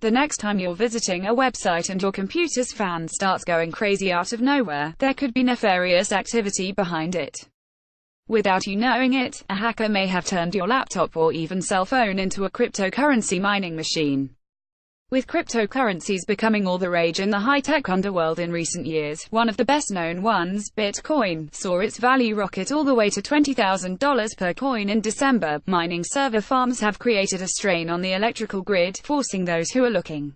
The next time you're visiting a website and your computer's fan starts going crazy out of nowhere, there could be nefarious activity behind it. Without you knowing it, a hacker may have turned your laptop or even cell phone into a cryptocurrency mining machine. With cryptocurrencies becoming all the rage in the high-tech underworld in recent years, one of the best-known ones, Bitcoin, saw its value rocket all the way to $20,000 per coin in December. Mining server farms have created a strain on the electrical grid, forcing those who are looking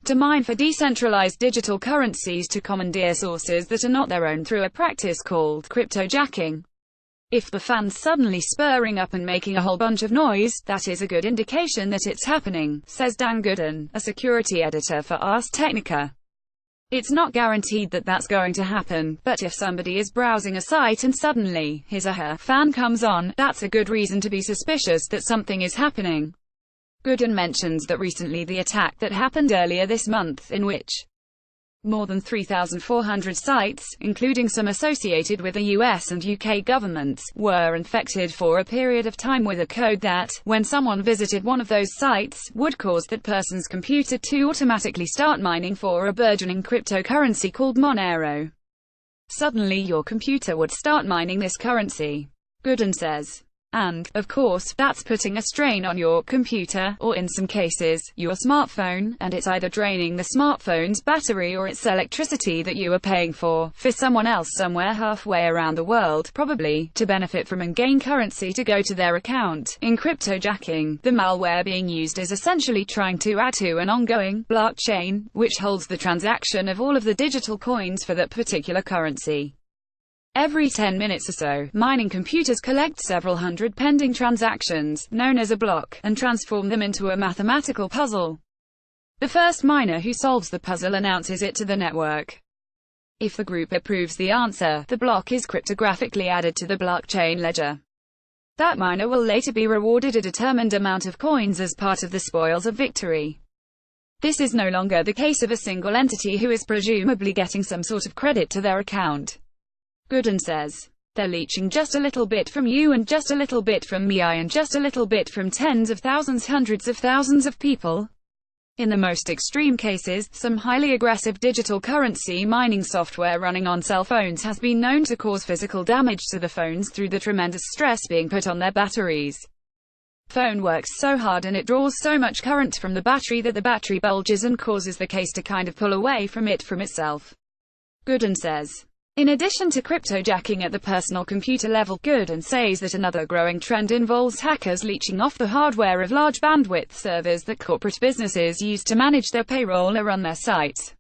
to mine for decentralized digital currencies to commandeer sources that are not their own through a practice called cryptojacking. If the fan's suddenly spurring up and making a whole bunch of noise, that is a good indication that it's happening, says Dan Gooden, a security editor for Ars Technica. It's not guaranteed that that's going to happen, but if somebody is browsing a site and suddenly his or her fan comes on, that's a good reason to be suspicious that something is happening. Gooden mentions that recently the attack that happened earlier this month, in which more than 3,400 sites, including some associated with the US and UK governments, were infected for a period of time with a code that, when someone visited one of those sites, would cause that person's computer to automatically start mining for a burgeoning cryptocurrency called Monero. Suddenly your computer would start mining this currency, Gooden says. And, of course, that's putting a strain on your computer, or in some cases, your smartphone, and it's either draining the smartphone's battery or it's electricity that you are paying for someone else somewhere halfway around the world, probably, to benefit from and gain currency to go to their account. In cryptojacking, the malware being used is essentially trying to add to an ongoing blockchain, which holds the transaction of all of the digital coins for that particular currency. Every 10 minutes or so, mining computers collect several hundred pending transactions, known as a block, and transform them into a mathematical puzzle. The first miner who solves the puzzle announces it to the network. If the group approves the answer, the block is cryptographically added to the blockchain ledger. That miner will later be rewarded a determined amount of coins as part of the spoils of victory. This is no longer the case of a single entity who is presumably getting some sort of credit to their account. Gooden says, they're leeching just a little bit from you and just a little bit from me and just a little bit from tens of thousands, hundreds of thousands of people. In the most extreme cases, some highly aggressive digital currency mining software running on cell phones has been known to cause physical damage to the phones through the tremendous stress being put on their batteries. Phone works so hard and it draws so much current from the battery that the battery bulges and causes the case to kind of pull away from itself. Gooden says. In addition to cryptojacking at the personal computer level, Gooden says that another growing trend involves hackers leeching off the hardware of large bandwidth servers that corporate businesses use to manage their payroll or run their sites.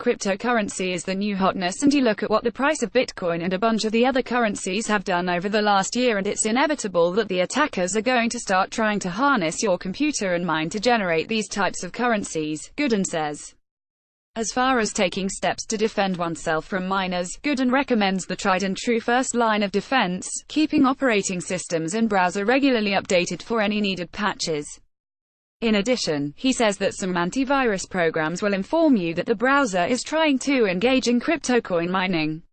Cryptocurrency is the new hotness, and you look at what the price of Bitcoin and a bunch of the other currencies have done over the last year and it's inevitable that the attackers are going to start trying to harness your computer and mine to generate these types of currencies, Gooden says. As far as taking steps to defend oneself from miners, Gooden recommends the tried and true first line of defense, keeping operating systems and browser regularly updated for any needed patches. In addition, he says that some antivirus programs will inform you that the browser is trying to engage in cryptocoin mining.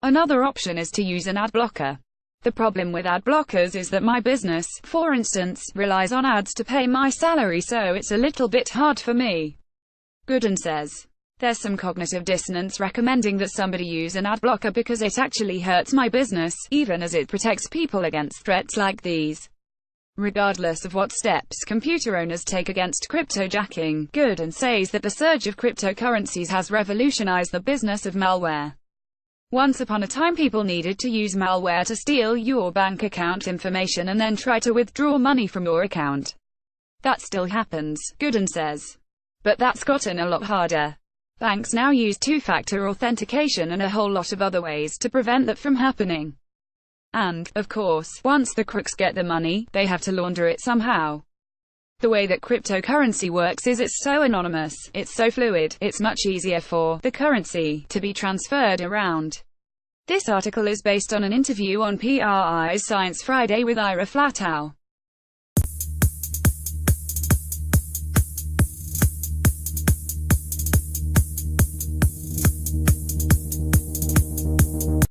Another option is to use an ad blocker. The problem with ad blockers is that my business, for instance, relies on ads to pay my salary, so it's a little bit hard for me. Gooden says. There's some cognitive dissonance recommending that somebody use an ad blocker because it actually hurts my business, even as it protects people against threats like these. Regardless of what steps computer owners take against cryptojacking, Gooden says that the surge of cryptocurrencies has revolutionized the business of malware. Once upon a time people needed to use malware to steal your bank account information and then try to withdraw money from your account. That still happens, Gooden says. But that's gotten a lot harder. Banks now use two-factor authentication and a whole lot of other ways to prevent that from happening. And, of course, once the crooks get the money, they have to launder it somehow. The way that cryptocurrency works is it's so anonymous, it's so fluid, it's much easier for the currency to be transferred around. This article is based on an interview on PRI's Science Friday with Ira Flatow.